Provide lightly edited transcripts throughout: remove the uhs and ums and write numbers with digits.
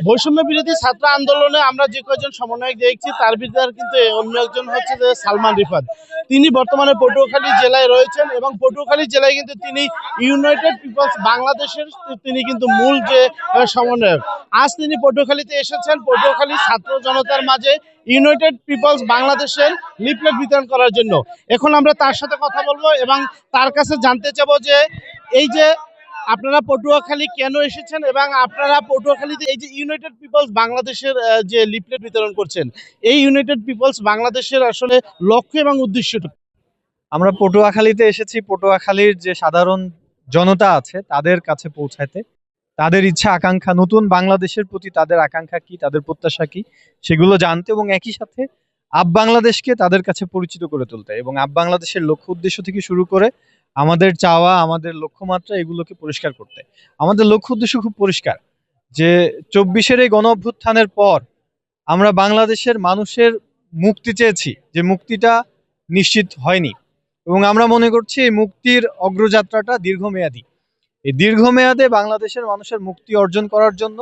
বৈষম্য বিরোধী ছাত্র আন্দোলনে আমরা যে কয়েকজন সমন্বয়ক দেখছি তার ভিতরে কিন্তু অন্য একজন হচ্ছে যে সালমান রিফাত। তিনি বর্তমানে পটুয়াখালী জেলায় রয়েছেন এবং পটুয়াখালী জেলায় কিন্তু তিনি ইউনাইটেড পিপলস বাংলাদেশের তিনি কিন্তু মূল যে সমন্বয়ক। আজ তিনি পটুয়াখালীতে এসেছেন পটুয়াখালী ছাত্র জনতার মাঝে ইউনাইটেড পিপলস বাংলাদেশের লিফলেট বিতরণ করার জন্য। এখন আমরা তার সাথে কথা বলবো এবং তার কাছে জানতে চাবো যে এই যে আপনারা পটুয়াখালী কেন এসেছেন এবং আপনারা পটুয়াখালীতে এই যে ইউনাইটেড পিপলস বাংলাদেশের যে লিফলেট বিতরণ করছেন, এই ইউনাইটেড পিপলস বাংলাদেশের আসলে লক্ষ্য এবং উদ্দেশ্যটা। আমরা পটুয়াখালীতে এসেছি পটুয়াখালীর যে সাধারণ জনতা আছে তাদের কাছে পৌঁছাতে, তাদের ইচ্ছা আকাঙ্ক্ষা, নতুন বাংলাদেশের প্রতি তাদের আকাঙ্ক্ষা কি, তাদের প্রত্যাশা কি, সেগুলো জানতে এবং একই সাথে আপ বাংলাদেশকে তাদের কাছে পরিচিত করে তুলতে এবং আপ বাংলাদেশের লক্ষ্য উদ্দেশ্য থেকে শুরু করে আমাদের চাওয়া, আমাদের লক্ষ্যমাত্রা, এগুলোকে পরিষ্কার করতে। আমাদের লক্ষ্য উদ্দেশ্য খুব পরিষ্কার যে 24-এর এই গণ অভ্যুত্থানের পর আমরা বাংলাদেশের মানুষের মুক্তি চেয়েছি, যে মুক্তিটা নিশ্চিত হয়নি এবং আমরা মনে করছি এই মুক্তির অগ্রযাত্রাটা দীর্ঘমেয়াদী। এই দীর্ঘমেয়াদে বাংলাদেশের মানুষের মুক্তি অর্জন করার জন্য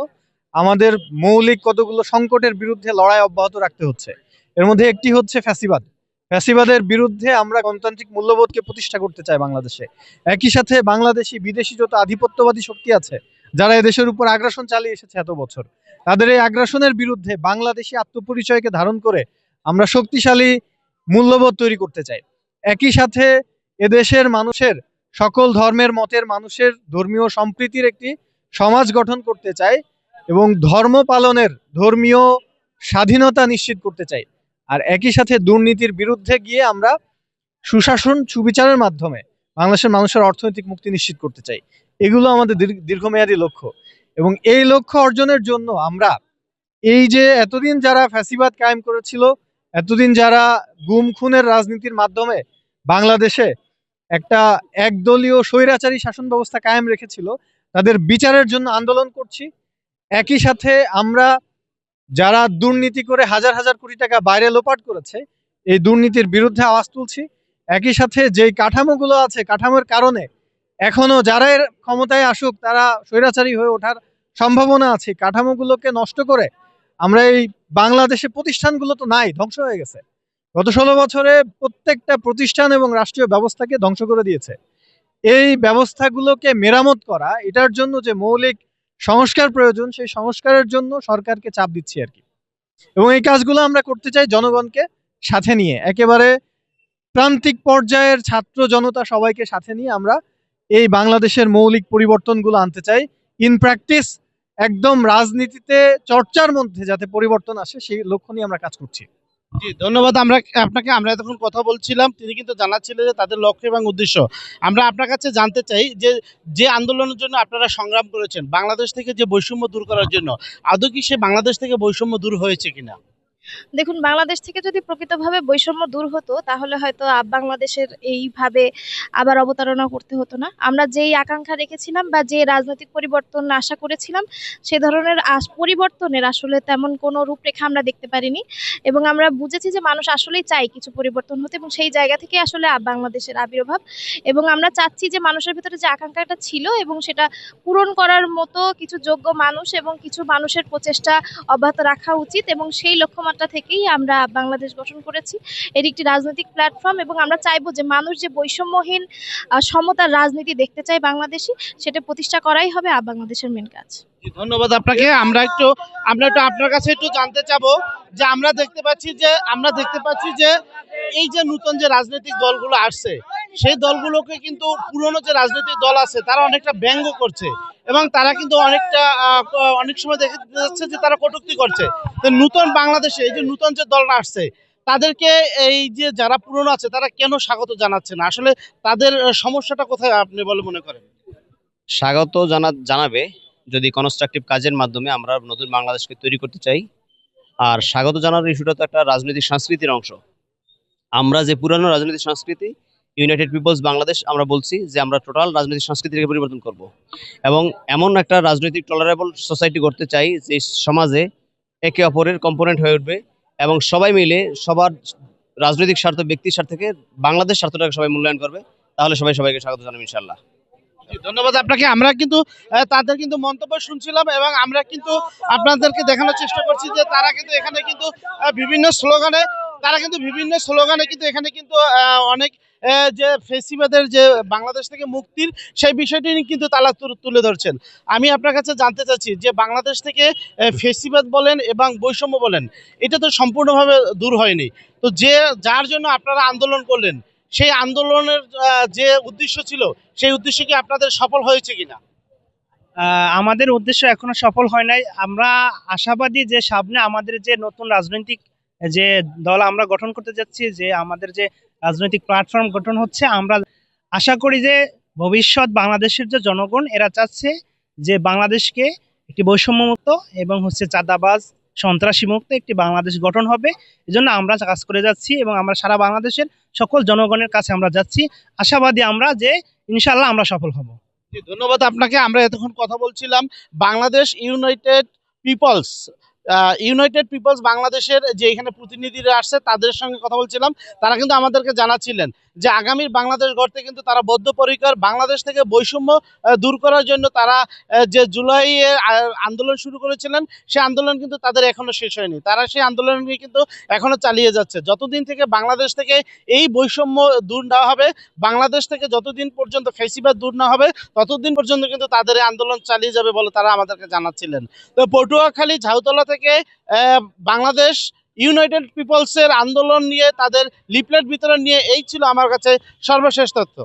আমাদের মৌলিক কতগুলো সংকটের বিরুদ্ধে লড়াই অব্যাহত রাখতে হচ্ছে। এর মধ্যে একটি হচ্ছে ফ্যাসিবাদ। ফ্যাসিবাদের বিরুদ্ধে আমরা গণতান্ত্রিক মূল্যবোধকে প্রতিষ্ঠা করতে চাই বাংলাদেশে। একই সাথে বাংলাদেশি বিদেশি যত আধিপত্যবাদী শক্তি আছে যারা এদেশের উপর আগ্রাসন চালিয়ে এসেছে এত বছর, তাদের এই আগ্রাসনের বিরুদ্ধে বাংলাদেশি আত্মপরিচয়কে ধারণ করে আমরা শক্তিশালী মূল্যবোধ তৈরি করতে চাই। একই সাথে এদেশের মানুষের সকল ধর্মের মতের মানুষের ধর্মীয় সম্প্রীতির একটি সমাজ গঠন করতে চাই এবং ধর্ম পালনের ধর্মীয় স্বাধীনতা নিশ্চিত করতে চাই। আর একই সাথে দুর্নীতির বিরুদ্ধে গিয়ে আমরা সুশাসন সুবিচারের মাধ্যমে বাংলাদেশের মানুষের অর্থনৈতিক মুক্তি নিশ্চিত করতে চাই। এগুলো আমাদের দীর্ঘমেয়াদী লক্ষ্য এবং এই লক্ষ্য অর্জনের জন্য আমরা এই যে এতদিন যারা ফ্যাসিবাদ কায়েম করেছিল, এতদিন যারা গুম খুনের রাজনীতির মাধ্যমে বাংলাদেশে একটা একদলীয় স্বৈরাচারী শাসন ব্যবস্থা কায়েম রেখেছিল, তাদের বিচারের জন্য আন্দোলন করছি। একই সাথে আমরা যারা দুর্নীতি করে হাজার হাজার কোটি টাকা বাইরে লোপাট করেছে, এই দুর্নীতির বিরুদ্ধে আওয়াজ তুলছি। একই সাথে যেই কাঠামোগুলো আছে, কাঠামোর কারণে এখনো যারা এর ক্ষমতায় আসুক তারা স্বৈরাচারী হয়ে ওঠার সম্ভাবনা আছে, কাঠামোগুলোকে নষ্ট করে আমরা এই বাংলাদেশে প্রতিষ্ঠানগুলো তো নাই, ধ্বংস হয়ে গেছে। গত 16 বছরে প্রত্যেকটা প্রতিষ্ঠান এবং রাষ্ট্রীয় ব্যবস্থাকে ধ্বংস করে দিয়েছে। এই ব্যবস্থাগুলোকে মেরামত করা, এটার জন্য যে মৌলিক সংস্কার প্রয়োজন, সেই সংস্কারের জন্য সরকারকে চাপ দিচ্ছি আর কি। এবং এই কাজগুলো আমরা করতে চাই জনগণকে সাথে নিয়ে, একেবারে প্রান্তিক পর্যায়ের ছাত্র জনতা সবাইকে সাথে নিয়ে আমরা এই বাংলাদেশের মৌলিক পরিবর্তনগুলো আনতে চাই। ইন প্র্যাকটিস একদম রাজনীতিতে চর্চার মধ্যে যাতে পরিবর্তন আসে, সেই লক্ষ্য নিয়ে আমরা কাজ করছি। জি, ধন্যবাদ। আমরা এতক্ষণ কথা বলছিলাম, তিনি কিন্তু জানাচ্ছিলেন যে তাদের লক্ষ্য এবং উদ্দেশ্য। আমরা আপনার কাছে জানতে চাই যে যে আন্দোলনের জন্য আপনারা সংগ্রাম করেছেন বাংলাদেশ থেকে যে বৈষম্য দূর করার জন্য, আদৌ কি সে বাংলাদেশ থেকে বৈষম্য দূর হয়েছে কিনা? দেখুন, বাংলাদেশ থেকে যদি প্রকৃতভাবে বৈষম্য দূর হতো তাহলে হয়তো বাংলাদেশের এইভাবে আবার অবতারণা করতে হতো না। আমরা যেই আকাঙ্ক্ষা রেখেছিলাম বা যে রাজনৈতিক পরিবর্তন আশা করেছিলাম, সে ধরনের পরিবর্তনের আসলে তেমন কোনো রূপরেখা আমরা দেখতে পারিনি এবং আমরা বুঝেছি যে মানুষ আসলেই চায় কিছু পরিবর্তন হতে এবং সেই জায়গা থেকে আসলে বাংলাদেশের আবির্ভাব। এবং আমরা চাচ্ছি যে মানুষের ভিতরে যে আকাঙ্ক্ষাটা ছিল এবং সেটা পূরণ করার মতো কিছু যোগ্য মানুষ এবং কিছু মানুষের প্রচেষ্টা অব্যাহত রাখা উচিত এবং সেই লক্ষ্যমাত্রা থেকেই আমরা বাংলাদেশ গঠন করেছি। এর একটি রাজনৈতিক প্ল্যাটফর্ম এবং আমরা চাইবো যে মানুষ যে বৈষম্যহীন সমতার রাজনীতি দেখতে চায় বাংলাদেশে, সেটা প্রতিষ্ঠা করাই হবে বাংলাদেশের মেন কাজ। ধন্যবাদ আপনাকে। আমরা একটু আপনার কাছে একটু জানতে চাবো যে আমরা দেখতে পাচ্ছি যে এই যে নতুন যে রাজনৈতিক দলগুলো আসছে, সেই দলগুলোকে কিন্তু পুরনো যে রাজনৈতিক দল আছে তারা অনেকটা ব্যঙ্গ করছে এবং তারা কিন্তু অনেক সময় দেখা যাচ্ছে যে তারা কটূক্তি করছে। তো নতুন বাংলাদেশে এই যে নতুন যে দলটা আসছে, তাদেরকে এই যে যারা পুরনো আছে তারা কেন স্বাগত জানাচ্ছে না? আসলে তাদের সমস্যাটা কোথায় আপনি বলে মনে করেন? স্বাগত জানাবে যদি কনস্ট্রাকটিভ কাজের মাধ্যমে আমরা নতুন বাংলাদেশকে তৈরি করতে চাই। আর স্বাগত জানানোর ইস্যুটা তো একটা রাজনৈতিক সংস্কৃতির অংশ। আমরা যে পুরানো রাজনৈতিক সংস্কৃতি ইউনাইটেড পিপলস বাংলাদেশ, আমরা বলছি যে আমরা টোটাল রাজনৈতিক সংস্কৃতিকে পরিবর্তন করব এবং এমন একটা রাজনৈতিক টলারেবল সোসাইটি করতে চাই যে সমাজে একে অপরের কম্পোনেন্ট হয়ে উঠবে এবং সবাই মিলে সবার রাজনৈতিক স্বার্থ, ব্যক্তির স্বার্থ থেকে বাংলাদেশ স্বার্থটাকে সবাই মূল্যায়ন করবে। তাহলে সবাইকে স্বাগত জানাবো ইনশাল্লাহ। ধন্যবাদ আপনাকে। আমরা কিন্তু তাদের কিন্তু মন্তব্য শুনছিলাম এবং আমরা কিন্তু আপনাদেরকে দেখানোর চেষ্টা করছি যে তারা কিন্তু এখানে কিন্তু বিভিন্ন স্লোগানে কিন্তু এখানে কিন্তু অনেক যে ফেসিবাদের যে বাংলাদেশ থেকে মুক্তির সেই বিষয়টি নিয়ে কিন্তু তারা তুলে ধরছেন। আমি আপনার কাছে জানতে চাচ্ছি যে বাংলাদেশ থেকে ফেসিবাদ বলেন এবং বৈষম্য বলেন, এটা তো সম্পূর্ণভাবে দূর হয়নি। তো যার জন্য আপনারা আন্দোলন করলেন, সেই আন্দোলনের যে উদ্দেশ্য ছিল, সেই উদ্দেশ্য কি আপনাদের সফল হয়েছে কিনা? আমাদের উদ্দেশ্য এখনো সফল হয় নাই। আমরা আশাবাদী যে সামনে আমাদের যে নতুন রাজনৈতিক যে দল আমরা গঠন করতে যাচ্ছি, যে আমাদের যে রাজনৈতিক প্ল্যাটফর্ম গঠন হচ্ছে, আমরা আশা করি যে ভবিষ্যৎ বাংলাদেশের যে জনগণ এরা চাচ্ছে যে বাংলাদেশকে একটি বৈষম্যমুক্ত এবং চাঁদাবাজ সন্ত্রাসী মুক্ত একটি বাংলাদেশ গঠন হবে। এজন্য আমরা কাজ করে যাচ্ছি এবং আমরা সারা বাংলাদেশের সকল জনগণের কাছে আমরা যাচ্ছি। আশাবাদী আমরা যে ইনশাআল্লাহ আমরা সফল হব। জি, ধন্যবাদ আপনাকে। আমরা এতক্ষণ কথা বলছিলাম বাংলাদেশ ইউনাইটেড পিপলস বাংলাদেশের যে এখানে প্রতিনিধিরা আসছে তাদের সঙ্গে কথা বলছিলাম। তারা কিন্তু আমাদেরকে জানাচ্ছিলেন যে আগামীর বাংলাদেশ গড়তে কিন্তু তারা বদ্ধপরিকর। বাংলাদেশ থেকে বৈষম্য দূর করার জন্য তারা যে জুলাইয়ে আন্দোলন শুরু করেছিলেন, সেই আন্দোলন কিন্তু তাদের এখনো শেষ হয়নি। তারা সেই আন্দোলনকে কিন্তু এখনো চালিয়ে যাচ্ছে। যতদিন থেকে বাংলাদেশ থেকে এই বৈষম্য দূর না হবে, বাংলাদেশ থেকে যতদিন পর্যন্ত ফ্যাসিবাদ দূর না হবে, ততদিন পর্যন্ত কিন্তু তাদের এই আন্দোলন চালিয়ে যাবে বলে তারা আমাদেরকে জানাচ্ছিলেন। তো পটুয়াখালী ঝাউতলা থেকে বাংলাদেশ ইউনাইটেড পিপলসের আন্দোলন নিয়ে, তাদের লিফলেট বিতরণ নিয়ে এই ছিল আমার কাছে সর্বশেষ তথ্য।